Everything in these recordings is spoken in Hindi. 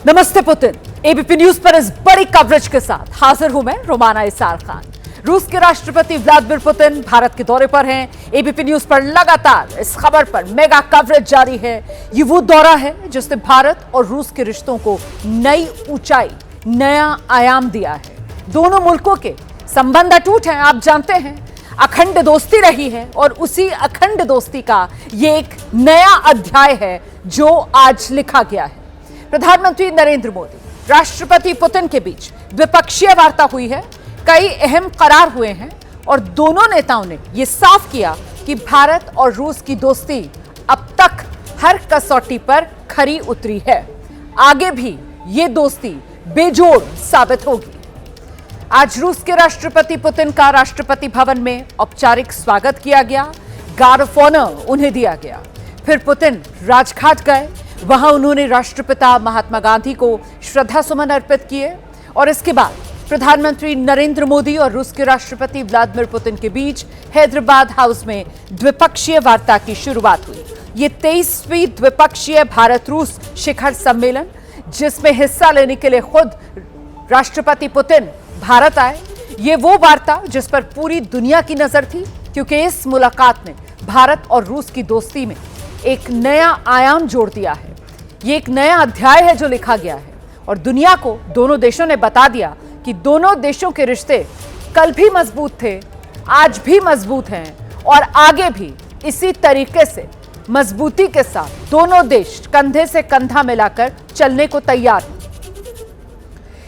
नमस्ते पुतिन। एबीपी न्यूज पर इस बड़ी कवरेज के साथ हाजिर हूं मैं रोमाना इसार खान। रूस के राष्ट्रपति व्लादिमीर पुतिन भारत के दौरे पर हैं। एबीपी न्यूज पर लगातार इस खबर पर मेगा कवरेज जारी है। ये वो दौरा है जिसने भारत और रूस के रिश्तों को नई ऊंचाई, नया आयाम दिया है। दोनों मुल्कों के संबंध अटूट हैं, आप जानते हैं। अखंड दोस्ती रही है और उसी अखंड दोस्ती का ये एक नया अध्याय है जो आज लिखा गया है। प्रधानमंत्री नरेंद्र मोदी, राष्ट्रपति पुतिन के बीच द्विपक्षीय वार्ता हुई है। कई अहम करार हुए हैं और दोनों नेताओं ने यह साफ किया कि भारत और रूस की दोस्ती अब तक हर कसौटी पर खरी उतरी है। आगे भी ये दोस्ती बेजोड़ साबित होगी। आज रूस के राष्ट्रपति पुतिन का राष्ट्रपति भवन में औपचारिक स्वागत किया गया। गार्ड ऑफ ऑनर उन्हें दिया गया। फिर पुतिन राजघाट गए। वहां उन्होंने राष्ट्रपिता महात्मा गांधी को श्रद्धा सुमन अर्पित किए और इसके बाद प्रधानमंत्री नरेंद्र मोदी और रूस के राष्ट्रपति व्लादिमीर पुतिन के बीच हैदराबाद हाउस में द्विपक्षीय वार्ता की शुरुआत हुई। ये 23वीं द्विपक्षीय भारत रूस शिखर सम्मेलन, जिसमें हिस्सा लेने के लिए खुद राष्ट्रपति पुतिन भारत आए। ये वो वार्ता जिस पर पूरी दुनिया की नजर थी, क्योंकि इस मुलाकात ने भारत और रूस की दोस्ती में एक नया आयाम जोड़ दिया है। ये एक नया अध्याय है जो लिखा गया है और दुनिया को दोनों देशों ने बता दिया कि दोनों देशों के रिश्ते कल भी मजबूत थे, आज भी मजबूत हैं और आगे भी इसी तरीके से मजबूती के साथ दोनों देश कंधे से कंधा मिलाकर चलने को तैयार हैं।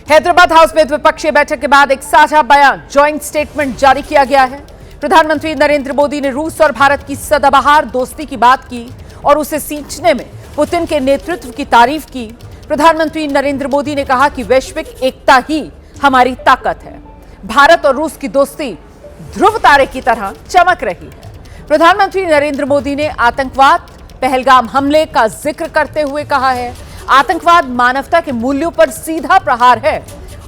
हैदराबाद हाउस में द्विपक्षीय बैठक के बाद एक साझा बयान, ज्वाइंट स्टेटमेंट जारी किया गया है। प्रधानमंत्री नरेंद्र मोदी ने रूस और भारत की सदाबहार दोस्ती की बात की और उसे सींचने में पुतिन के नेतृत्व की तारीफ की। प्रधानमंत्री नरेंद्र मोदी ने कहा कि वैश्विक एकता ही हमारी ताकत है। भारत और रूस की दोस्ती ध्रुव तारे की तरह चमक रही है। प्रधानमंत्री नरेंद्र मोदी ने आतंकवाद, पहलगाम हमले का जिक्र करते हुए कहा है, आतंकवाद मानवता के मूल्यों पर सीधा प्रहार है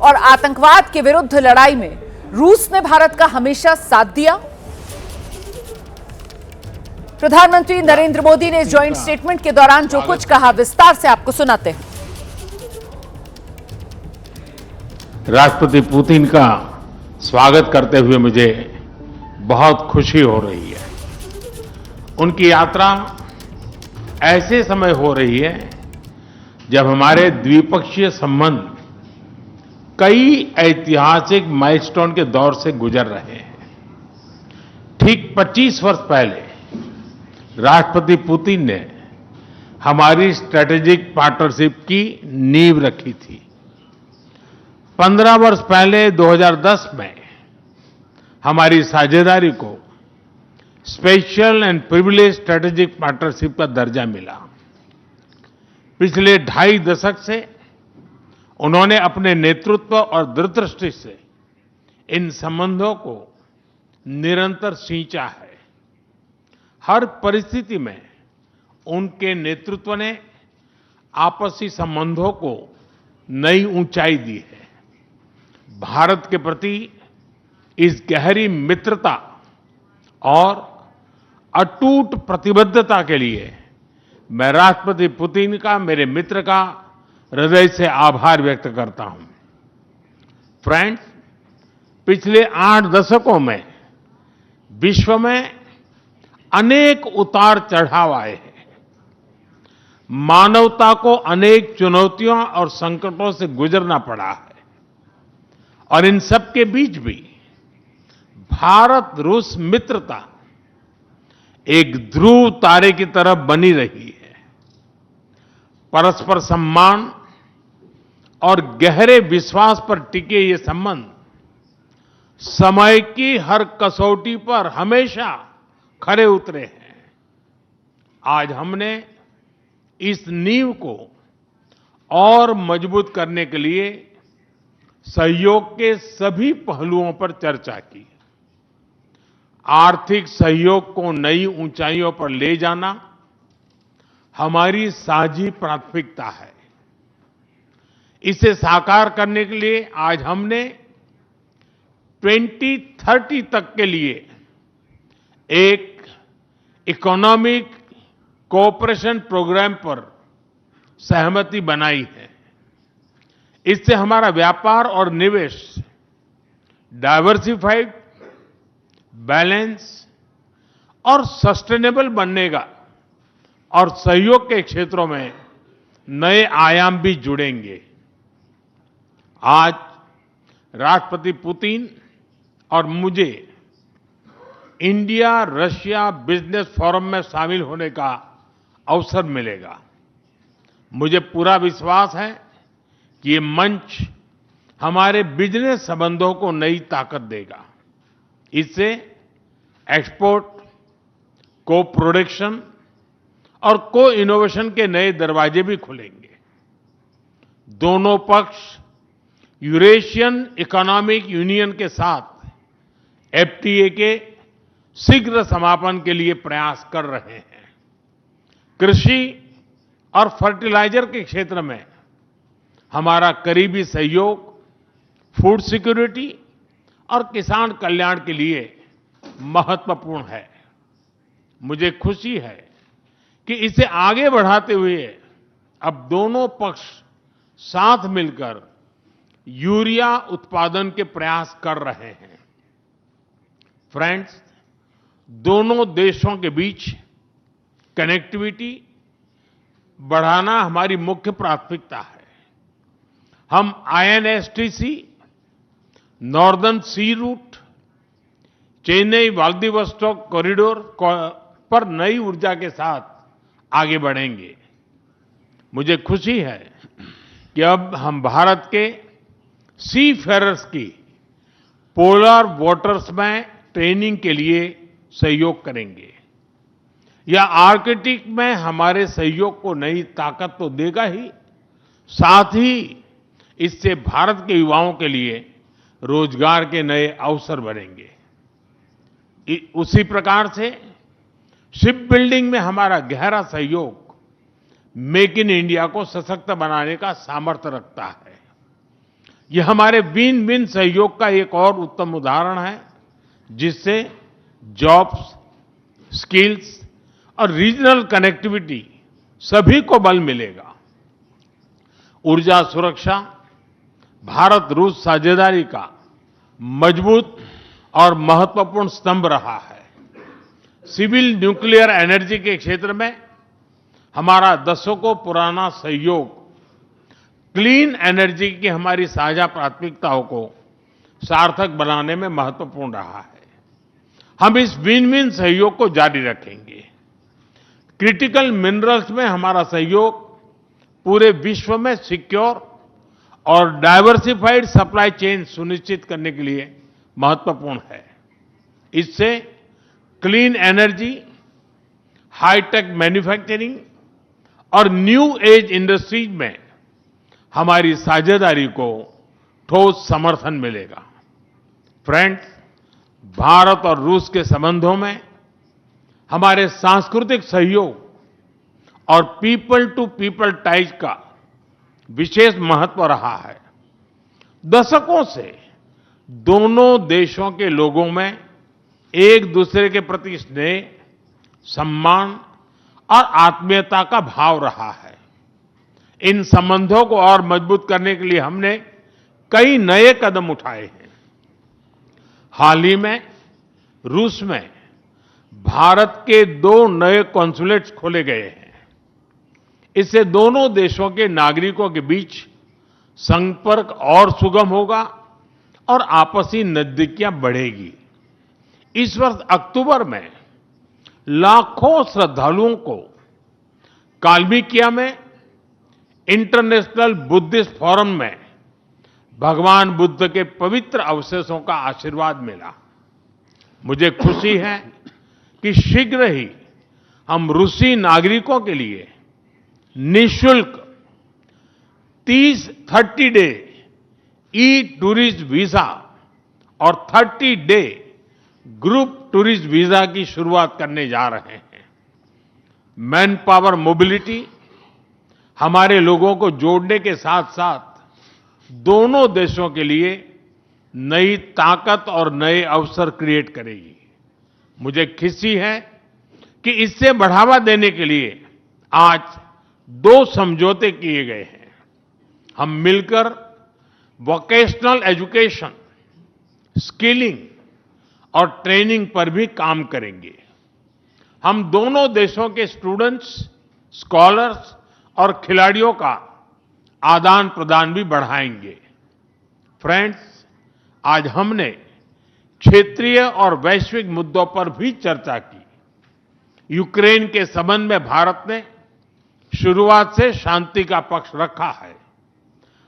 और आतंकवाद के विरुद्ध लड़ाई में रूस ने भारत का हमेशा साथ दिया। प्रधानमंत्री नरेंद्र मोदी ने ज्वाइंट स्टेटमेंट के दौरान जो कुछ कहा, विस्तार से आपको सुनाते हैं। राष्ट्रपति पुतिन का स्वागत करते हुए मुझे बहुत खुशी हो रही है। उनकी यात्रा ऐसे समय हो रही है जब हमारे द्विपक्षीय संबंध कई ऐतिहासिक माइलस्टोन के दौर से गुजर रहे हैं। ठीक 25 वर्ष पहले राष्ट्रपति पुतिन ने हमारी स्ट्रेटेजिक पार्टनरशिप की नींव रखी थी। 15 वर्ष पहले 2010 में हमारी साझेदारी को special and privilege strategic partnership का दर्जा मिला। पिछले 2.5 दशक से उन्होंने अपने नेतृत्व और दूरदृष्टि से इन संबंधों को निरंतर सींचा है। हर परिस्थिति में उनके नेतृत्व ने आपसी संबंधों को नई ऊंचाई दी है। भारत के प्रति इस गहरी मित्रता और अटूट प्रतिबद्धता के लिए मैं राष्ट्रपति पुतिन का, मेरे मित्र का हृदय से आभार व्यक्त करता हूं। फ्रेंड्स, पिछले 8 दशकों में विश्व में अनेक उतार चढ़ाव आए हैं। मानवता को अनेक चुनौतियों और संकटों से गुजरना पड़ा है और इन सब के बीच भी भारत रूस मित्रता एक ध्रुव तारे की तरह बनी रही है। परस्पर सम्मान और गहरे विश्वास पर टिके ये संबंध समय की हर कसौटी पर हमेशा खरे उतरे हैं। आज हमने इस नींव को और मजबूत करने के लिए सहयोग के सभी पहलुओं पर चर्चा की। आर्थिक सहयोग को नई ऊंचाइयों पर ले जाना हमारी साझी प्राथमिकता है। इसे साकार करने के लिए आज हमने 2030 तक के लिए एक इकोनॉमिक कोऑपरेशन प्रोग्राम पर सहमति बनाई है। इससे हमारा व्यापार और निवेश डाइवर्सिफाइड, बैलेंस और सस्टेनेबल बनेगा और सहयोग के क्षेत्रों में नए आयाम भी जुड़ेंगे। आज राष्ट्रपति पुतिन और मुझे इंडिया रशिया बिजनेस फोरम में शामिल होने का अवसर मिलेगा। मुझे पूरा विश्वास है कि ये मंच हमारे बिजनेस संबंधों को नई ताकत देगा। इससे एक्सपोर्ट, को प्रोडक्शन और को इनोवेशन के नए दरवाजे भी खुलेंगे। दोनों पक्ष यूरेशियन इकोनॉमिक यूनियन के साथ एफटीए के शीघ्र समापन के लिए प्रयास कर रहे हैं। कृषि और फर्टिलाइजर के क्षेत्र में हमारा करीबी सहयोग फूड सिक्योरिटी और किसान कल्याण के लिए महत्वपूर्ण है। मुझे खुशी है कि इसे आगे बढ़ाते हुए अब दोनों पक्ष साथ मिलकर यूरिया उत्पादन के प्रयास कर रहे हैं। फ्रेंड्स, दोनों देशों के बीच कनेक्टिविटी बढ़ाना हमारी मुख्य प्राथमिकता है। हम आईएनएसटीसी, नॉर्दर्न सी रूट, चेन्नई व्लादिवोस्टोक कॉरिडोर पर नई ऊर्जा के साथ आगे बढ़ेंगे। मुझे खुशी है कि अब हम भारत के सी फेरर्स की पोलर वाटर्स में ट्रेनिंग के लिए सहयोग करेंगे। यह आर्कटिक में हमारे सहयोग को नई ताकत तो देगा ही, साथ ही इससे भारत के युवाओं के लिए रोजगार के नए अवसर बनेंगे। उसी प्रकार से शिप बिल्डिंग में हमारा गहरा सहयोग मेक इन इंडिया को सशक्त बनाने का सामर्थ्य रखता है। यह हमारे विन विन सहयोग का एक और उत्तम उदाहरण है, जिससे जॉब्स, स्किल्स और रीजनल कनेक्टिविटी सभी को बल मिलेगा। ऊर्जा सुरक्षा भारत रूस साझेदारी का मजबूत और महत्वपूर्ण स्तंभ रहा है। सिविल न्यूक्लियर एनर्जी के क्षेत्र में हमारा दशकों पुराना सहयोग क्लीन एनर्जी की हमारी साझा प्राथमिकताओं को सार्थक बनाने में महत्वपूर्ण रहा है। हम इस विन विन सहयोग को जारी रखेंगे। क्रिटिकल मिनरल्स में हमारा सहयोग पूरे विश्व में सिक्योर और डाइवर्सिफाइड सप्लाई चेन सुनिश्चित करने के लिए महत्वपूर्ण है। इससे क्लीन एनर्जी, हाईटेक मैन्युफैक्चरिंग और न्यू एज इंडस्ट्रीज में हमारी साझेदारी को ठोस समर्थन मिलेगा। फ्रेंड्स, भारत और रूस के संबंधों में हमारे सांस्कृतिक सहयोग और पीपल टू पीपल टाइज का विशेष महत्व रहा है। दशकों से दोनों देशों के लोगों में एक दूसरे के प्रति स्नेह, सम्मान और आत्मीयता का भाव रहा है। इन संबंधों को और मजबूत करने के लिए हमने कई नए कदम उठाए हैं। हाल ही में रूस में भारत के 2 नए कॉन्सुलेट्स खोले गए हैं। इससे दोनों देशों के नागरिकों के बीच संपर्क और सुगम होगा और आपसी नजदीकियां बढ़ेगी। इस वर्ष अक्टूबर में लाखों श्रद्धालुओं को काल्मिकिया में इंटरनेशनल बुद्धिस्ट फोरम में भगवान बुद्ध के पवित्र अवशेषों का आशीर्वाद मिला। मुझे खुशी है कि शीघ्र ही हम रूसी नागरिकों के लिए निःशुल्क 30 डे ई टूरिस्ट वीजा और 30 डे ग्रुप टूरिस्ट वीजा की शुरुआत करने जा रहे हैं। मैन पावर मोबिलिटी हमारे लोगों को जोड़ने के साथ साथ दोनों देशों के लिए नई ताकत और नए अवसर क्रिएट करेगी। मुझे खुशी है कि इससे बढ़ावा देने के लिए आज 2 समझौते किए गए हैं। हम मिलकर वोकेशनल एजुकेशन, स्किलिंग और ट्रेनिंग पर भी काम करेंगे। हम दोनों देशों के स्टूडेंट्स, स्कॉलर्स और खिलाड़ियों का आदान प्रदान भी बढ़ाएंगे। फ्रेंड्स, आज हमने क्षेत्रीय और वैश्विक मुद्दों पर भी चर्चा की। यूक्रेन के संबंध में भारत ने शुरुआत से शांति का पक्ष रखा है।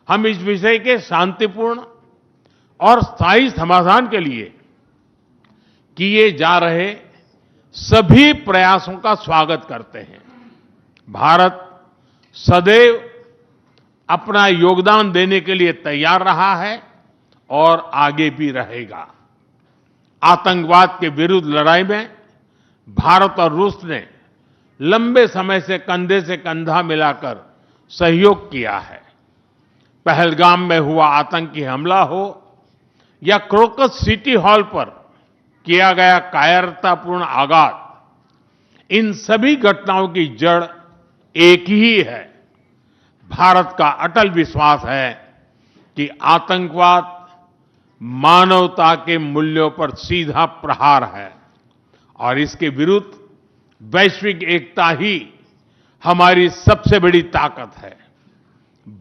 हम इस विषय के शांतिपूर्ण और स्थायी समाधान के लिए किए जा रहे सभी प्रयासों का स्वागत करते हैं। भारत सदैव अपना योगदान देने के लिए तैयार रहा है और आगे भी रहेगा। आतंकवाद के विरुद्ध लड़ाई में भारत और रूस ने लंबे समय से कंधे से कंधा मिलाकर सहयोग किया है। पहलगाम में हुआ आतंकी हमला हो या क्रोकस सिटी हॉल पर किया गया कायरतापूर्ण आघात, इन सभी घटनाओं की जड़ एक ही है। भारत का अटल विश्वास है कि आतंकवाद मानवता के मूल्यों पर सीधा प्रहार है और इसके विरुद्ध वैश्विक एकता ही हमारी सबसे बड़ी ताकत है।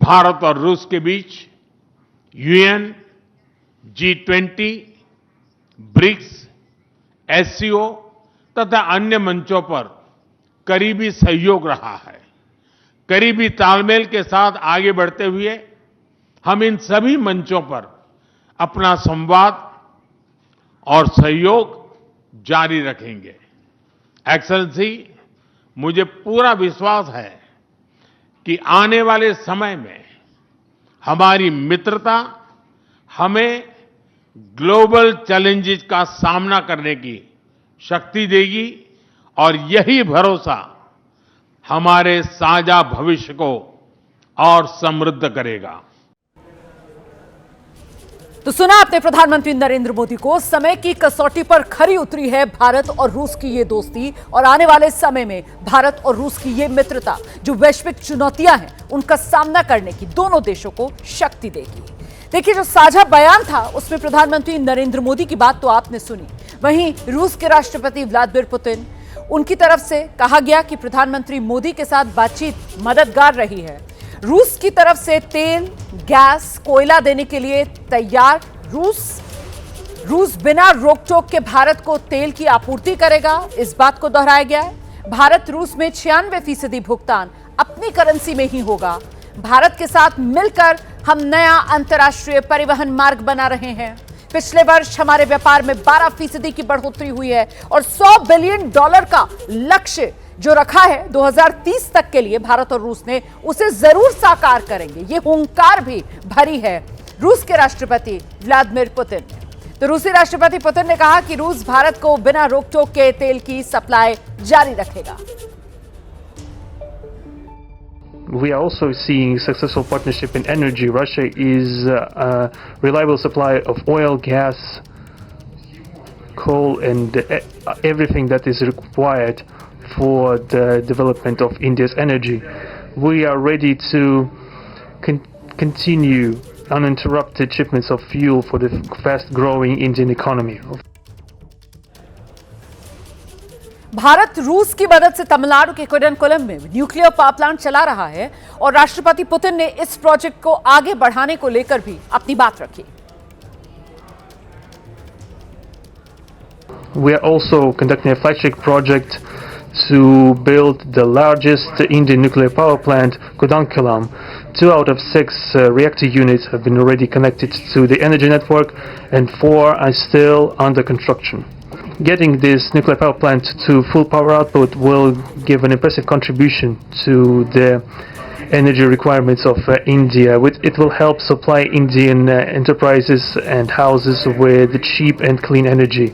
भारत और रूस के बीच यूएन, G20, ब्रिक्स, एससीओ तथा अन्य मंचों पर करीबी सहयोग रहा है। करीबी तालमेल के साथ आगे बढ़ते हुए हम इन सभी मंचों पर अपना संवाद और सहयोग जारी रखेंगे। एक्सेलेंसी, मुझे पूरा विश्वास है कि आने वाले समय में हमारी मित्रता हमें ग्लोबल चैलेंजेस का सामना करने की शक्ति देगी और यही भरोसा हमारे साझा भविष्य को और समृद्ध करेगा। तो सुना आपने प्रधानमंत्री नरेंद्र मोदी को। समय की कसौटी पर खरी उतरी है भारत और रूस की ये दोस्ती और आने वाले समय में भारत और रूस की ये मित्रता जो वैश्विक चुनौतियां हैं उनका सामना करने की दोनों देशों को शक्ति देगी। देखिए, जो साझा बयान था उसमें प्रधानमंत्री नरेंद्र मोदी की बात तो आपने सुनी, वहीं रूस के राष्ट्रपति व्लादिमीर पुतिन, उनकी तरफ से कहा गया कि प्रधानमंत्री मोदी के साथ बातचीत मददगार रही है। रूस की तरफ से तेल, गैस, कोयला देने के लिए तैयार। रूस बिना रोकटोक के भारत को तेल की आपूर्ति करेगा, इस बात को दोहराया गया है। भारत रूस में 96% भुगतान अपनी करेंसी में ही होगा। भारत के साथ मिलकर हम नया अंतर्राष्ट्रीय परिवहन मार्ग बना रहे हैं। पिछले वर्ष हमारे व्यापार में 12% की बढ़ोतरी हुई है और $100 बिलियन का लक्ष्य जो रखा है 2030 तक के लिए भारत और रूस ने, उसे जरूर साकार करेंगे। ये हुंकार भी भरी है रूस के राष्ट्रपति व्लादिमीर पुतिन। तो रूसी राष्ट्रपति पुतिन ने कहा कि रूस भारत को बिना रोकटोक के तेल की सप्लाई जारी रखेगा। We are also seeing successful partnership in energy. Russia is a reliable supplier of oil, gas, coal, and everything that is required for the development of India's energy. We are ready to continue uninterrupted shipments of fuel for the fast-growing Indian economy. Bharat रूस की मदद से तमिलनाडु के कुडनकुलम में न्यूक्लियर पावर प्लांट चला रहा है और राष्ट्रपति पुतिन ने इस प्रोजेक्ट को आगे बढ़ाने को लेकर भी अपनी बात रखी। We are also conducting a flagship project to build the largest Indian nuclear power plant, Kudankulam. 2 out of 6 reactor units have been already connected to the energy network and 4 are still under construction. Getting this nuclear power plant to full power output will give an impressive contribution to the energy requirements of India. It will help supply Indian enterprises and houses with cheap and clean energy.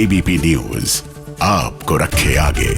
ABP news आपको रखे आगे।